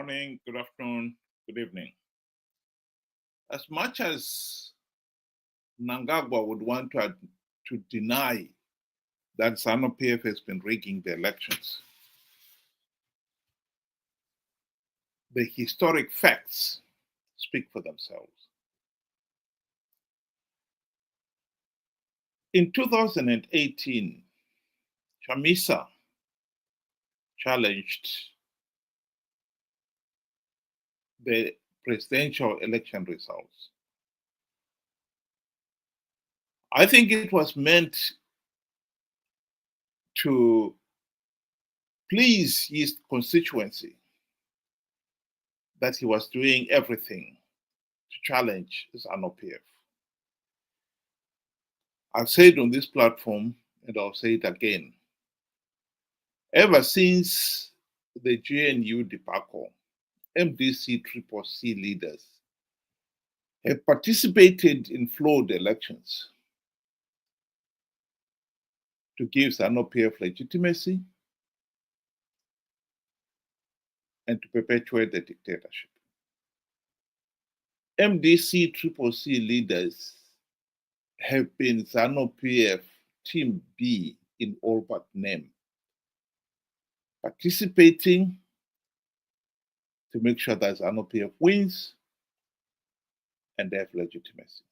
morning, good afternoon, good evening. As much as Mnangagwa would want to deny that Zanu PF has been rigging the elections, the historic facts speak for themselves. In 2018, Chamisa challenged the presidential election results. I think it was meant to please his constituency that he was doing everything to challenge Zanu PF. I've said on this platform, and I'll say it again, ever since the GNU debacle, MDC CCC leaders have participated in flawed elections to give Zanu PF legitimacy and to perpetuate the dictatorship. MDC CCC leaders have been Zanu PF Team B in all but name, participating to make sure that Zanu PF wins and they have legitimacy.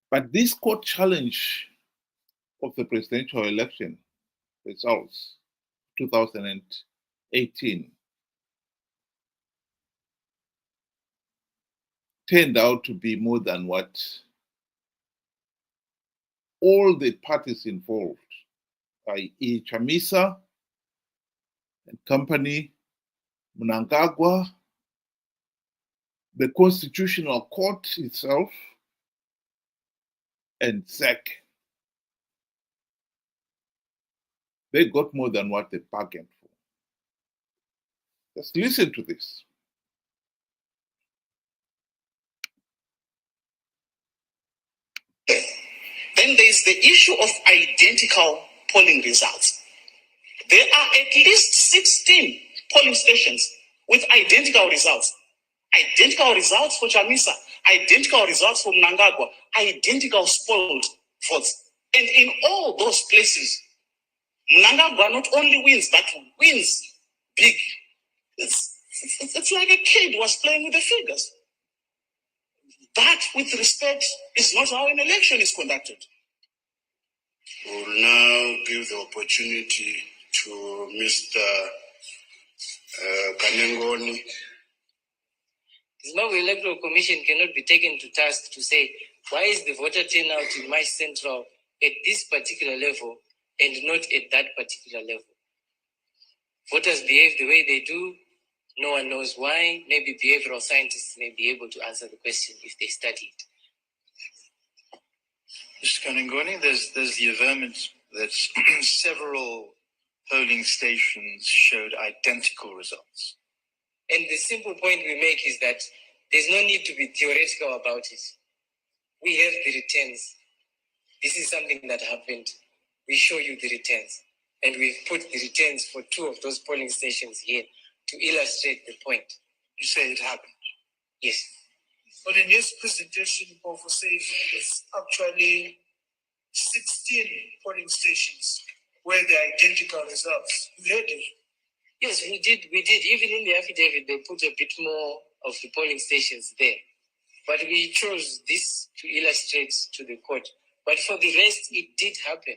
But this court challenge of the presidential election results 2018 turned out to be more than what all the parties involved, i.e. Chamisa and company, Mnangagwa, the Constitutional Court itself, and ZEC, they got more than what they bargained for. Just listen to this. Then there is the issue of identical polling results. There are at least 16 polling stations with identical results. Identical results for Chamisa, identical results for Mnangagwa, identical spoiled votes. And in all those places, Mnangagwa not only wins, but wins big. It's like a kid was playing with the figures. That, with respect, is not how an election is conducted. We'll now give the opportunity to Mr. Kanengoni. The Zimbabwe Electoral Commission cannot be taken to task to say, why is the voter turnout in my central at this particular level and not at that particular level? Voters behave the way they do. No one knows why. Maybe behavioral scientists may be able to answer the question if they study it. Mr. Kanengoni, there's the averment that several polling stations showed identical results. And the simple point we make is that there's no need to be theoretical about it. We have the returns. This is something that happened. We show you the returns. And we've put the returns for 2 of those polling stations here to illustrate the point. You say it happened? Yes. But in his presentation, Pofo says it's actually 16 polling stations where the identical results. You heard it? Yes, we did. Even in the affidavit, they put a bit more of the polling stations there. But we chose this to illustrate to the court. But for the rest, it did happen.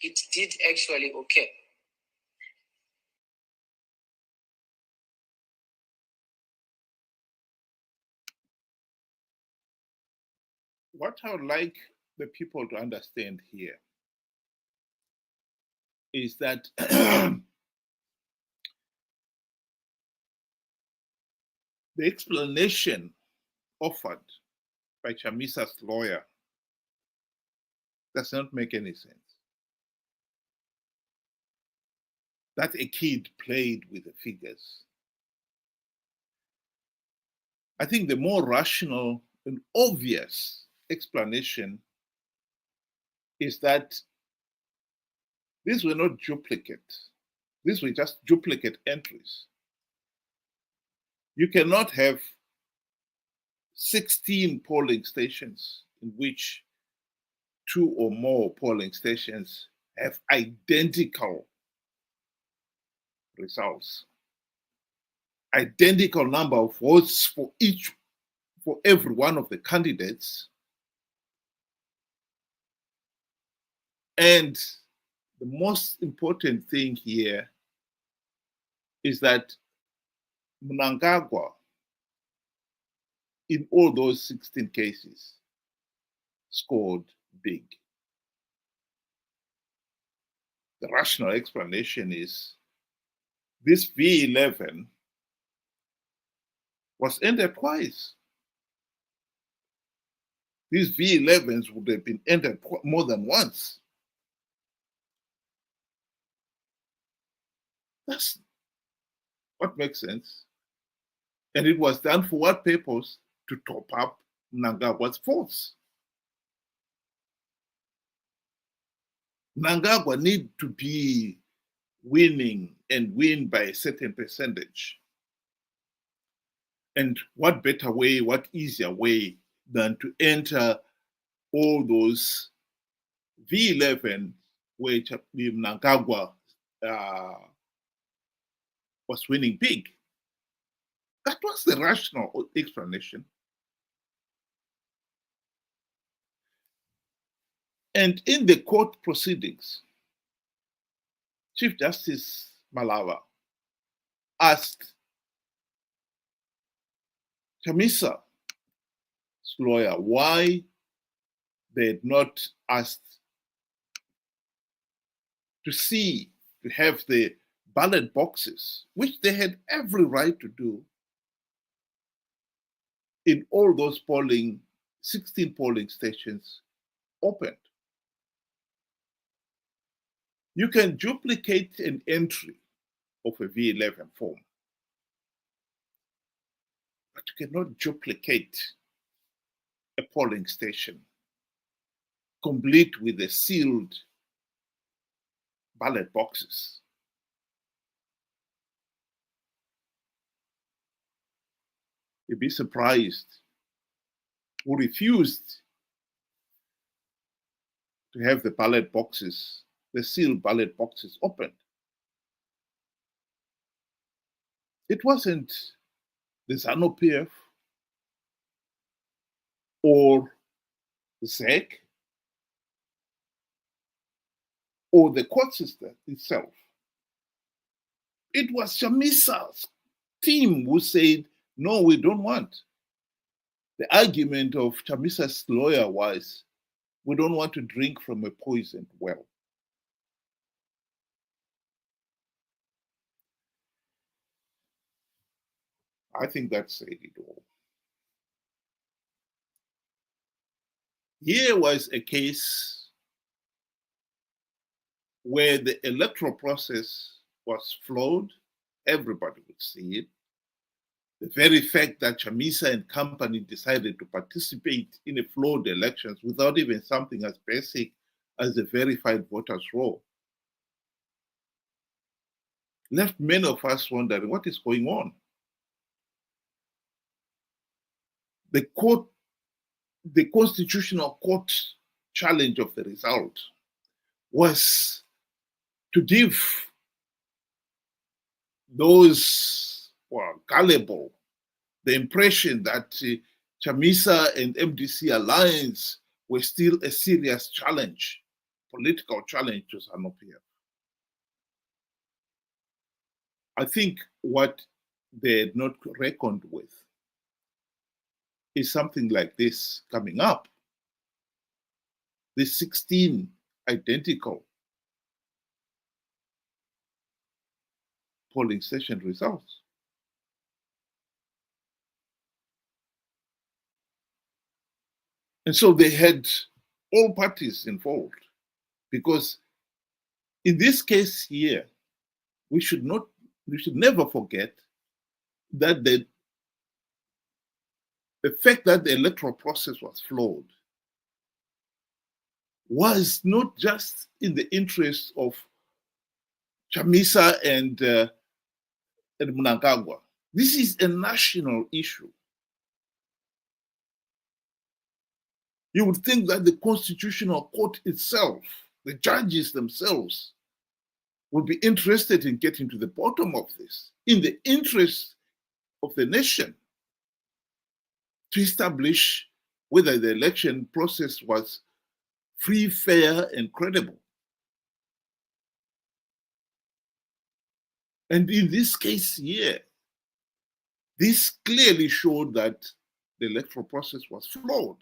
It did actually occur. What I would like the people to understand here is that the explanation offered by Chamisa's lawyer does not make any sense. That a kid played with the figures. I think the more rational and obvious explanation is that These were not duplicates. These were just duplicate entries. You cannot have 16 polling stations in which 2 or more polling stations have identical results, identical number of votes for every one of the candidates. And the most important thing here is that Mnangagwa, in all those 16 cases, scored big. The rational explanation is this V11 was entered twice. These V11s would have been entered more than once. That's what makes sense. And it was done for what purpose? To top up Mnangagwa's votes. Mnangagwa need to be winning and win by a certain percentage. And what better way, what easier way than to enter all those V11 where Mnangagwa was winning big. That was the rational explanation. And in the court proceedings, Chief Justice Malaba asked Chamisa's lawyer why they had not asked to have the ballot boxes, which they had every right to do, in all those 16 polling stations opened. You can duplicate an entry of a V11 form, but you cannot duplicate a polling station complete with the sealed ballot boxes. You'd be surprised who refused to have the ballot boxes, the sealed ballot boxes opened. It wasn't the Zanu PF or ZEC or the court system itself. It was Chamisa's team who said, no, we don't want. The argument of Chamisa's lawyer was, we don't want to drink from a poisoned well. I think that said it all. Here was a case where the electoral process was flawed. Everybody would see it. The very fact that Chamisa and company decided to participate in a flawed elections without even something as basic as the verified voters roll left many of us wondering what is going on. The constitutional court challenge of the result was to give those who are gullible the impression that Chamisa and MDC alliance were still a serious challenge, political challenge to Zanu PF. I think what they had not reckoned with is something like this coming up. The 16 identical polling station results. And so they had all parties involved, because in this case here, we should never forget that the fact that the electoral process was flawed was not just in the interest of Chamisa and Mnangagwa. This is a national issue. You would think that the Constitutional Court itself, the judges themselves, would be interested in getting to the bottom of this, in the interest of the nation, to establish whether the election process was free, fair, and credible. And in this case here, this clearly showed that the electoral process was flawed.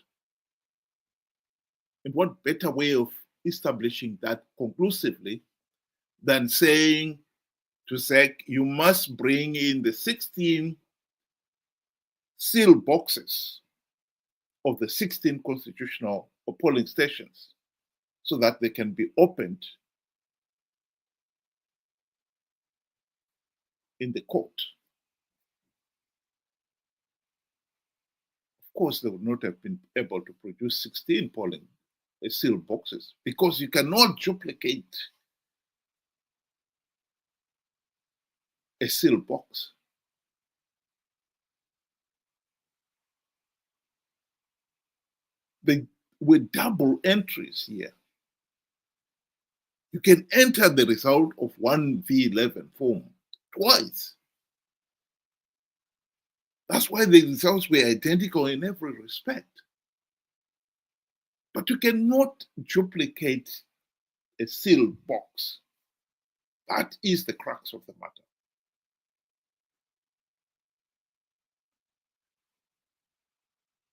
And what better way of establishing that conclusively than saying to ZEC, you must bring in the 16 seal boxes of the 16 constitutional polling stations so that they can be opened in the court. Of course, they would not have been able to produce 16 polling seal boxes because you cannot duplicate a seal box. They were double entries here. You can enter the result of one V11 form twice. That's why the results were identical in every respect. But you cannot duplicate a seal box. That is the crux of the matter.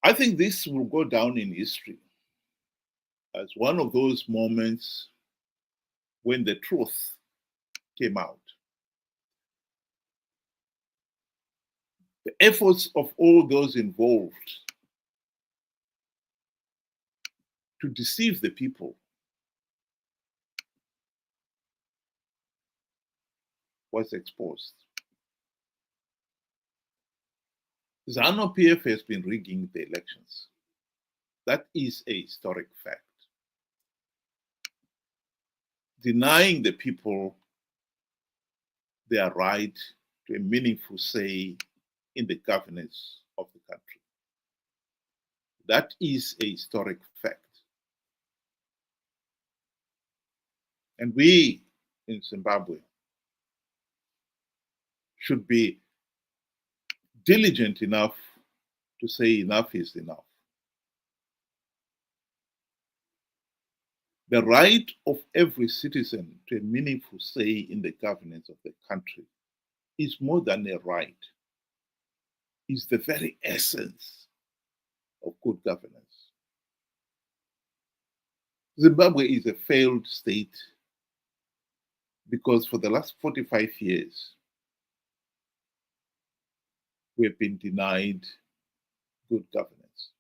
I think this will go down in history as one of those moments when the truth came out. The efforts of all those involved to deceive the people was exposed. Zanu PF has been rigging the elections. That is a historic fact. Denying the people their right to a meaningful say in the governance of the country. That is a historic fact. And we in Zimbabwe should be diligent enough to say enough is enough. The right of every citizen to a meaningful say in the governance of the country is more than a right. It's the very essence of good governance. Zimbabwe is a failed state because for the last 45 years, we have been denied good governance.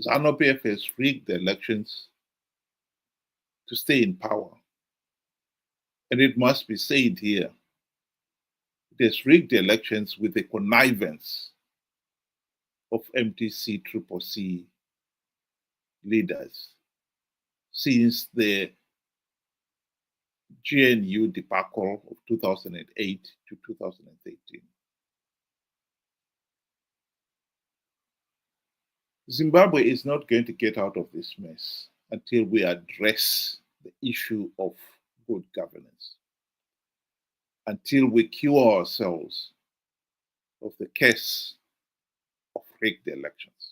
Zanu PF has rigged the elections to stay in power. And it must be said here, it has rigged the elections with the connivance of MTC CCC leaders since the GNU debacle of 2008 to 2013. Zimbabwe is not going to get out of this mess until we address the issue of good governance, until we cure ourselves of the case of rigged elections.